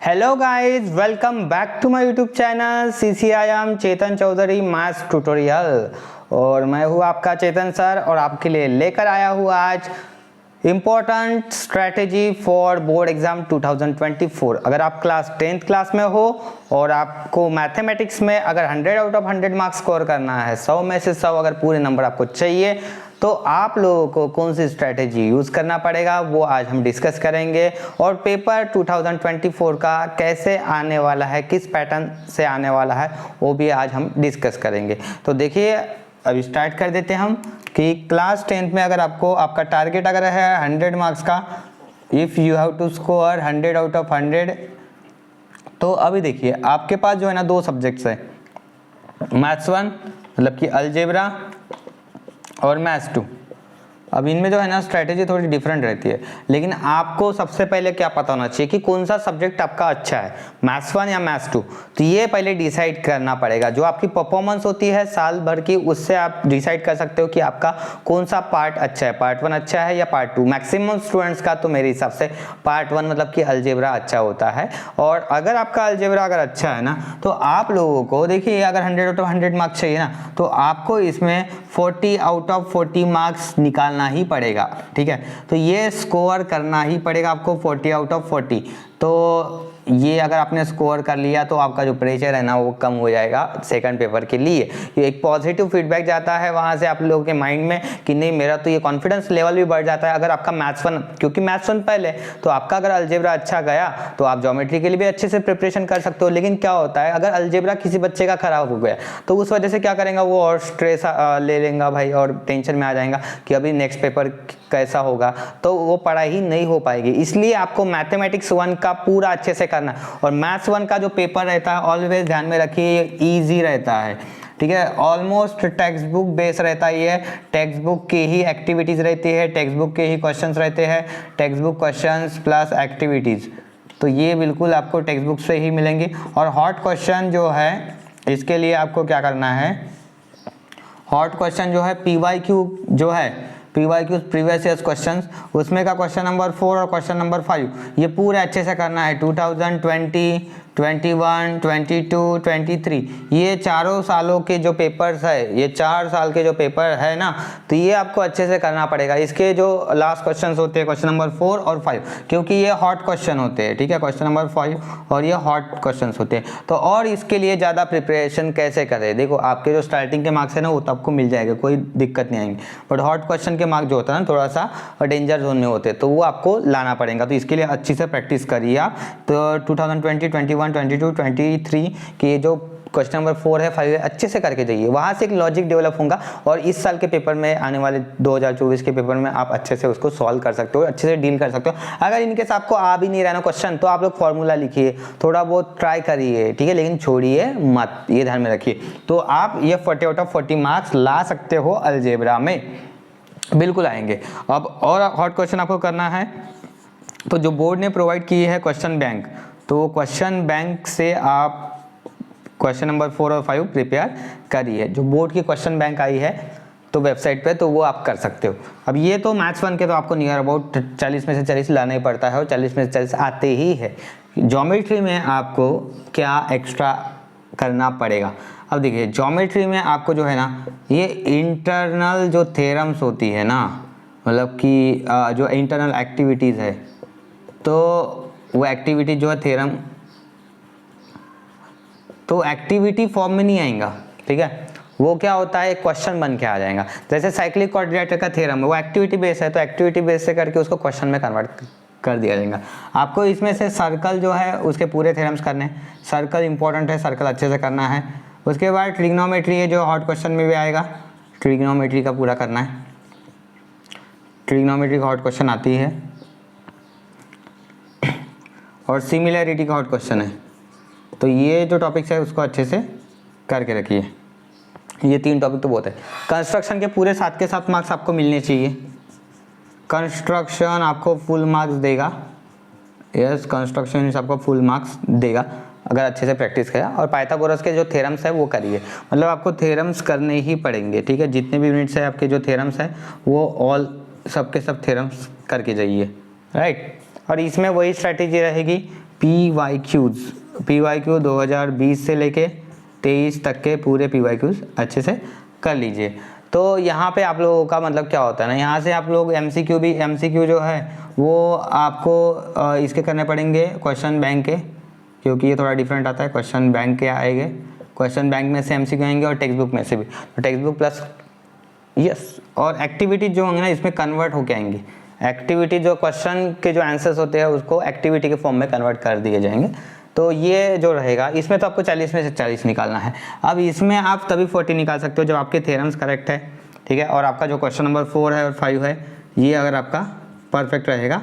Hello guys, welcome back to my YouTube channel CCIM Chetan Chaudhary maths tutorial. और मैं हूँ आपका चेतन सर और आपके लिए लेकर आया हूँ आज important strategy for board exam 2024। अगर आप क्लास 10th क्लास में हो और आपको मैथमेटिक्स में अगर 100 आउट ऑफ 100 मार्क्स स्कोर करना है, 100 में से 100 अगर पूरे नंबर आपको चाहिए, तो आप लोगों को कौन सी स्ट्रैटेजी यूज़ करना पड़ेगा वो आज हम डिस्कस करेंगे। और पेपर 2024 का कैसे आने वाला है, किस पैटर्न से आने वाला है, वो भी आज हम डिस्कस करेंगे। तो देखिए, अभी स्टार्ट कर देते हैं हम कि क्लास 10th में अगर आपको आपका टारगेट अगर है 100 मार्क्स का, if you have to score 100 out of 100, तो अभी देखिए आपके पास जो है ना दो सब्जेक्ट्स है, मैथ्स 1 मतलब कि अलजेब्रा और मैथ्स 2। अब इनमें जो है ना स्ट्रैटेजी थोड़ी डिफरेंट रहती है, लेकिन आपको सबसे पहले क्या पता होना चाहिए कि कौन सा सब्जेक्ट आपका अच्छा है, मैथ्स 1 या मैथ्स 2। तो ये पहले डिसाइड करना पड़ेगा। जो आपकी परफॉर्मेंस होती है साल भर की, उससे आप डिसाइड कर सकते हो कि आपका कौन सा पार्ट अच्छा है, पार्ट 1 अच्छा है या पार्ट 2। मैक्सिमम स्टूडेंट्स का तो मेरे हिसाब से पार्ट 1 मतलब कि अलजेब्रा अच्छा होता है। और अगर आपका अलजेब्रा अगर अच्छा है ना, तो आप लोगों को देखिए अगर 100 आउट ऑफ 100 मार्क्स चाहिए ना, तो आपको इसमें 40 आउट ऑफ 40 मार्क्स निकालना ही पड़ेगा। ठीक है, तो ये स्कोर करना ही पड़ेगा आपको 40 आउट ऑफ 40। तो ये अगर आपने स्कोर कर लिया तो आपका जो प्रेशर है ना वो कम हो जाएगा सेकंड पेपर के लिए। ये एक पॉजिटिव फीडबैक जाता है वहाँ से आप लोगों के माइंड में कि नहीं, मेरा तो ये कॉन्फिडेंस लेवल भी बढ़ जाता है। अगर आपका मैथ्स 1, क्योंकि मैथ्स 1 पहले, तो आपका अगर अलजेब्रा अच्छा गया तो आप ज्योमेट्री के लिए भी अच्छे से प्रिपरेशन कर सकते हो। लेकिन क्या होता है, अगर अलजेब्रा किसी बच्चे का खराब हो गया तो उस वजह से क्या करेगा वो, और स्ट्रेस ले लेगा भाई और टेंशन में आ जाएगा कि अभी नेक्स्ट पेपर कैसा होगा, तो वो पढ़ाई ही नहीं हो पाएगी। इसलिए आपको मैथमेटिक्स 1 का पूरा अच्छे से करना है। और मैथ्स 1 का जो पेपर रहता है ऑलवेज ध्यान में रखिए, इजी रहता है। ठीक है, ऑलमोस्ट टेक्स्ट बुक बेस रहता है। ये टेक्स्ट बुक की ही एक्टिविटीज़ रहती है, टेक्स्ट बुक के ही क्वेश्चंस रहते हैं, text book questions plus activities. तो ये बिल्कुल आपको टेक्स्ट बुक से ही मिलेंगे। और हॉट क्वेश्चन जो है, इसके लिए आपको क्या करना है, हॉट क्वेश्चन जो है PYQ जो है, PYQ प्रीवियस ईयर्स क्वेश्चंस, उसमें का क्वेश्चन नंबर 4 और क्वेश्चन नंबर 5 ये पूरे अच्छे से करना है। 2020, 21, 22, 23 ये चारों सालों के जो पेपर्स है, ये 4 साल के जो पेपर है ना, तो ये आपको अच्छे से करना पड़ेगा। इसके जो लास्ट क्वेश्चंस होते हैं क्वेश्चन नंबर 4 और 5, क्योंकि ये हॉट क्वेश्चन होते हैं। ठीक है, क्वेश्चन नंबर 5 और ये हॉट क्वेश्चंस होते हैं। तो और इसके लिए ज़्यादा प्रिपरेशन कैसे करें, देखो आपके जो स्टार्टिंग के मार्क्स है ना वो तो आपको मिल जाएगा, कोई दिक्कत नहीं आएंगे। बट हॉट क्वेश्चन के मार्क्स जो होता है ना थोड़ा सा डेंजर जोन में होते हैं, तो वो आपको लाना पड़ेगा। तो इसके लिए अच्छी से प्रैक्टिस करिए आप। तो 2020, 21, 22, 23 के जो क्वेश्चन नंबर 4 है, 5 है, अच्छे से करके जाइए। वहाँ से एक लॉजिक डेवलप होगा और इस साल के पेपर में, आने वाले 2024 के पेपर में आप अच्छे से उसको सॉल्व कर सकते हो, अच्छे से डील कर सकते हो। अगर इनकेस आपको आ भी नहीं रहा ना क्वेश्चन, तो आप लोग फॉर्मूला लिखिए, थोड़ा बहुत ट्राई करिए, ठीक है, लेकिन छोड़िए मत, ये ध्यान में रखिए। तो आप ये 40 आउट ऑफ 40 मार्क्स ला सकते हो अलजेब्रा में, बिल्कुल आएंगे। अब और हॉट क्वेश्चन आपको करना है, तो जो बोर्ड ने प्रोवाइड की है क्वेश्चन बैंक, तो क्वेश्चन बैंक से आप क्वेश्चन नंबर 4 और 5 प्रिपेयर करिए। जो बोर्ड की क्वेश्चन बैंक आई है तो वेबसाइट पे, तो वो आप कर सकते हो। अब ये तो मैथ्स 1 के तो आपको नियर अबाउट 40 में से 40 लाना ही पड़ता है और 40 में से 40 आते ही है। ज्योमेट्री में आपको क्या एक्स्ट्रा करना पड़ेगा, अब देखिए ज्योमेट्री में आपको जो है ना ये इंटरनल जो थ्योरम्स होती है ना, मतलब कि जो इंटरनल एक्टिविटीज़ है, तो वो एक्टिविटी जो है थ्योरम, तो एक्टिविटी फॉर्म में नहीं आएगा। ठीक है, वो क्या होता है, एक क्वेश्चन बन के आ जाएगा। जैसे साइक्लिक कोऑर्डिनेटर का थ्योरम है, वो एक्टिविटी बेस है, तो एक्टिविटी बेस से करके उसको क्वेश्चन में कन्वर्ट कर दिया जाएगा। आपको इसमें से सर्कल जो है उसके पूरे थ्योरम्स करने हैं। सर्कल इंपॉर्टेंट है, सर्कल अच्छे से करना है। उसके बाद ट्रिग्नोमेट्री है जो हॉट क्वेश्चन में भी आएगा, ट्रिग्नोमेट्री का पूरा करना है। ट्रिग्नोमेट्री का हॉट क्वेश्चन आती है और सिमिलैरिटी का हॉट क्वेश्चन है। तो ये जो टॉपिक्स है उसको अच्छे से करके रखिए। ये 3 टॉपिक तो बहुत है। कंस्ट्रक्शन के पूरे 7 के 7 मार्क्स आपको मिलने चाहिए। कंस्ट्रक्शन आपको फुल मार्क्स देगा, यस, कंस्ट्रक्शन आपको फुल मार्क्स देगा अगर अच्छे से प्रैक्टिस किया। और पाइथागोरस के जो थ्योरम्स है वो करिए, मतलब आपको थ्योरम्स करने ही पड़ेंगे। ठीक है, जितने भी यूनिट्स है आपके जो थ्योरम्स है वो ऑल सब के सब थ्योरम्स करके जाइए, राइट। और इसमें वही स्ट्रैटेजी रहेगी PYQ 2020 से लेके 23 तक के पूरे PYQs अच्छे से कर लीजिए। तो यहाँ पे आप लोगों का मतलब क्या होता है ना, यहाँ से आप लोग MCQ जो है वो आपको इसके करने पड़ेंगे क्वेश्चन बैंक के, क्योंकि ये थोड़ा डिफरेंट आता है। क्वेश्चन बैंक के आएंगे, क्वेश्चन बैंक में से MCQ आएंगे और टेक्स्ट बुक में से भी। तो टेक्स्ट बुक प्लस यस, और एक्टिविटी जो होंगे ना इसमें कन्वर्ट होके आएंगी। एक्टिविटी जो क्वेश्चन के जो आंसर्स होते हैं उसको एक्टिविटी के फॉर्म में कन्वर्ट कर दिए जाएंगे। तो ये जो रहेगा इसमें तो आपको 40 में से 40 निकालना है। अब इसमें आप तभी 40 निकाल सकते हो जब आपके थ्योरम्स करेक्ट है, ठीक है, और आपका जो क्वेश्चन नंबर 4 है और 5 है ये अगर आपका परफेक्ट रहेगा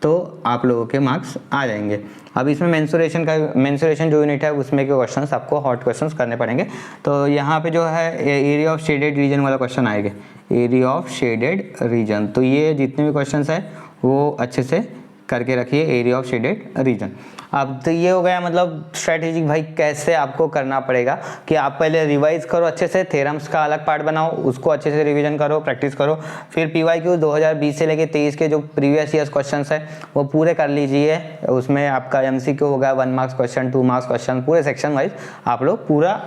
तो आप लोगों के मार्क्स आ जाएंगे। अब इसमें मेंसुरेशन जो यूनिट है उसमें के क्वेश्चंस आपको हॉट क्वेश्चंस करने पड़ेंगे। तो यहाँ पे जो है एरिया ऑफ शेडेड रीजन वाला क्वेश्चन आएगा, एरिया ऑफ शेडेड रीजन। तो ये जितने भी क्वेश्चंस है वो अच्छे से करके रखिए, एरिया ऑफ शेडेड रीजन। अब तो ये हो गया मतलब स्ट्रैटेजिक भाई कैसे आपको करना पड़ेगा कि आप पहले रिवाइज करो अच्छे से, थ्योरम्स का अलग पार्ट बनाओ, उसको अच्छे से रिवीजन करो, प्रैक्टिस करो। फिर PYQ 2020 से लेके 23 के जो प्रीवियस ईयर्स क्वेश्चंस है वो पूरे कर लीजिए। उसमें आपका MCQ होगा 1 मार्क्स क्वेश्चन, 2 मार्क्स क्वेश्चन, पूरे सेक्शन वाइज आप लोग पूरा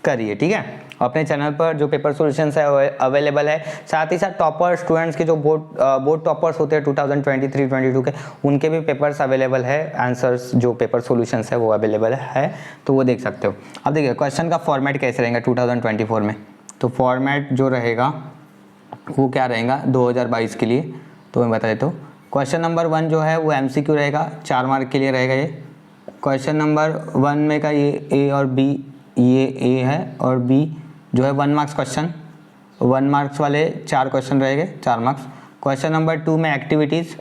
करिए, ठीक है। अपने चैनल पर जो पेपर सॉल्यूशंस है अवेलेबल है, साथ ही साथ टॉपर स्टूडेंट्स के जो बोर्ड टॉपर्स होते हैं 2023-22 के, उनके भी पेपर्स अवेलेबल है, आंसर्स जो पेपर सॉल्यूशंस है वो अवेलेबल है, तो वो देख सकते हो। अब देखिए क्वेश्चन का फॉर्मेट कैसे रहेगा 2024 में। तो फॉर्मेट जो रहेगा वो क्या रहेगा 2022 के लिए, तो मैं बता देता हूँ। क्वेश्चन नंबर 1 जो है वो MCQ रहेगा, 4 मार्क के लिए रहेगा ये। क्वेश्चन नंबर 1 में का ये A और B, ये A है और B जो है 1 मार्क्स क्वेश्चन, 1 मार्क्स वाले 4 क्वेश्चन रहेंगे, 4 मार्क्स। क्वेश्चन नंबर 2 में एक्टिविटीज़,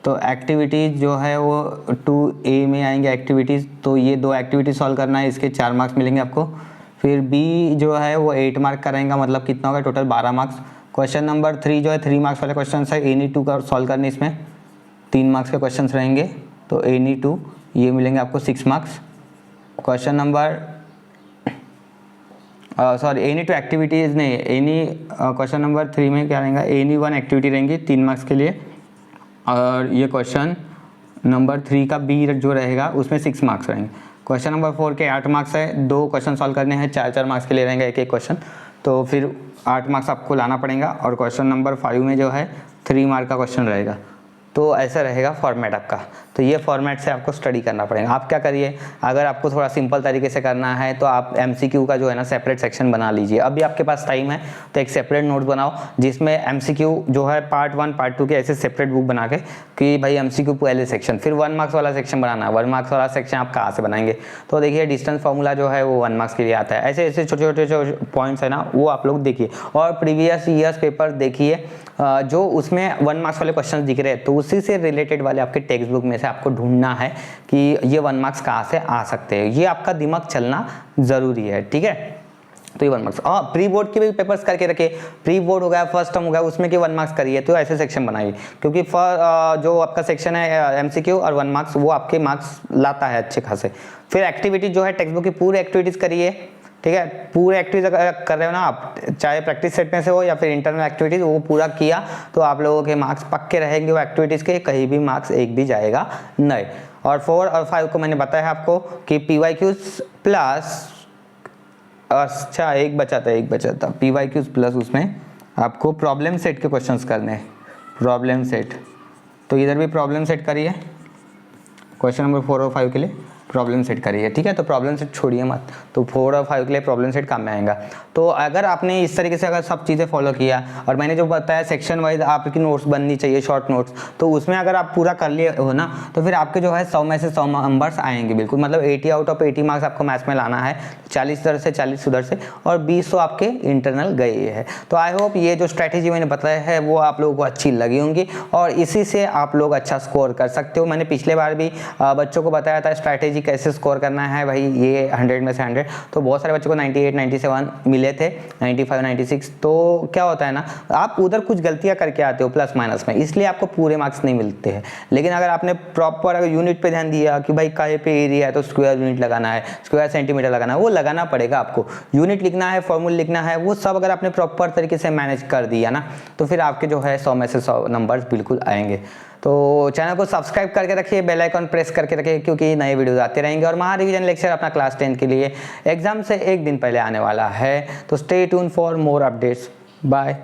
तो एक्टिविटीज़ जो है वो 2A में आएंगे एक्टिविटीज़, तो ये 2 एक्टिविटीज सॉल्व करना है, इसके 4 मार्क्स मिलेंगे आपको। फिर B जो है वो 8 मार्क का रहेगा, मतलब कितना होगा टोटल 12 मार्क्स। क्वेश्चन नंबर 3 जो है 3 मार्क्स वाले क्वेश्चन है, एनी 2 का सॉल्व करने, इसमें 3 मार्क्स के क्वेश्चन रहेंगे, तो एनी 2 ये मिलेंगे आपको 6 marks. Question number any 2 activities नहीं, एनी क्वेश्चन नंबर 3 में क्या रहेगा, एनी 1 एक्टिविटी रहेंगी 3 मार्क्स के लिए। और ये क्वेश्चन नंबर 3 का B जो रहेगा उसमें 6 मार्क्स रहेंगे। क्वेश्चन नंबर 4 के 8 मार्क्स है, 2 क्वेश्चन सॉल्व करने हैं, 4 मार्क्स के लिए रहेंगे एक क्वेश्चन, तो फिर 8 मार्क्स आपको लाना पड़ेगा। और क्वेश्चन नंबर 5 में जो है 3 मार्क का क्वेश्चन रहेगा। तो ऐसा रहेगा फॉर्मेट आपका। तो ये फॉर्मेट से आपको स्टडी करना पड़ेगा। आप क्या करिए, अगर आपको थोड़ा सिंपल तरीके से करना है तो आप MCQ का जो है ना सेपरेट सेक्शन बना लीजिए। अभी आपके पास टाइम है तो एक सेपरेट नोट बनाओ जिसमें MCQ जो है पार्ट 1 पार्ट 2 के ऐसे सेपरेट बुक बना के कि भाई MCQ पहले सेक्शन, फिर 1 मार्क्स वाला सेक्शन बनाना है। 1 मार्क्स वाला सेक्शन आप कहाँ से बनाएंगे, तो देखिए डिस्टेंस फार्मूला जो है वो 1 मार्क्स के लिए आता है। ऐसे ऐसे छोटे छोटे जो पॉइंट्स है ना वो आप लोग देखिए, और प्रीवियस ईयर्स पेपर देखिए जो उसमें 1 मार्क्स वाले क्वेश्चन दिख रहे हैं, तो उसी से रिलेटेड वाले आपके टेक्स्ट बुक में से आपको ढूंढना है कि ये 1 मार्क्स कहाँ से आ सकते हैं। ये आपका दिमाग चलना ज़रूरी है, ठीक है। तो ये 1 मार्क्स, हाँ प्री बोर्ड के भी पेपर्स करके रखिए। प्री बोर्ड हो गया, फर्स्ट टर्म हो गया, उसमें के 1 मार्क्स करिए, तो ऐसे सेक्शन बनाइए, क्योंकि जो आपका सेक्शन है MCQ और 1 मार्क्स वो आपके मार्क्स लाता है अच्छे खासे। फिर एक्टिविटी जो है टेक्स्ट बुक की पूरी एक्टिविटीज़ करिए, ठीक है। पूरे एक्टिविटीज कर रहे हो ना आप, चाहे प्रैक्टिस सेट में से हो या फिर इंटरनल एक्टिविटीज, वो पूरा किया तो आप लोगों के मार्क्स पक्के रहेंगे वो एक्टिविटीज़ के, कहीं भी मार्क्स एक भी जाएगा नहीं। और 4 और 5 को मैंने बताया आपको कि PYQs प्लस, अच्छा एक बचा था PYQs प्लस, उसमें आपको प्रॉब्लम सेट के क्वेश्चंस करने हैं, प्रॉब्लम सेट। तो इधर भी प्रॉब्लम सेट करिए, क्वेश्चन नंबर 4 और 5 के लिए प्रॉब्लम सेट करिए, ठीक है। तो प्रॉब्लम सेट छोड़िए मत, तो 4 और 5 के लिए प्रॉब्लम सेट काम में आएगा। तो अगर आपने इस तरीके से अगर सब चीज़ें फॉलो किया, और मैंने जो बताया सेक्शन वाइज आपकी नोट्स बननी चाहिए, शॉर्ट नोट्स, तो उसमें अगर आप पूरा कर लिए हो ना, तो फिर आपके जो है 100 में से 100 नंबर्स आएंगे बिल्कुल, मतलब 80 आउट ऑफ 80 मार्क्स आपको मैथ्स में लाना है। 40 इधर से 40 उधर से, और 20 तो आपके इंटरनल गए हैं। तो आई होप ये जो स्ट्रैटेजी मैंने बताया है वो आप लोगों को अच्छी लगी होंगी, और इसी से आप लोग अच्छा स्कोर कर सकते हो। मैंने पिछले बार भी बच्चों को बताया था स्ट्रैटेजी कैसे स्कोर करना है भाई, ये 100 में से 100, तो बहुत सारे बच्चों को 98 97 मिले थे, 95 96। तो क्या होता है ना, आप उधर कुछ गलतियां करके आते हो प्लस माइनस में, इसलिए आपको पूरे मार्क्स नहीं मिलते हैं। लेकिन अगर आपने प्रॉपर अगर यूनिट पे ध्यान दिया कि भाई काहे पे एरिया है तो स्क्वायर यूनिट लगाना है, स्क्वायर सेंटीमीटर लगाना है, वो लगाना पड़ेगा आपको। यूनिट लिखना है, फॉर्मूला लिखना है, वो सब अगर आपने प्रॉपर तरीके से मैनेज कर दिया ना, तो फिर आपके जो है 100 में से 100 नंबर्स बिल्कुल आएंगे। तो चैनल को सब्सक्राइब करके रखिए, बेल आइकन प्रेस करके रखिए, क्योंकि नए वीडियोस आते रहेंगे। और महा रिवीजन लेक्चर अपना क्लास 10 के लिए एग्जाम से एक दिन पहले आने वाला है, तो stay tune for more updates. Bye.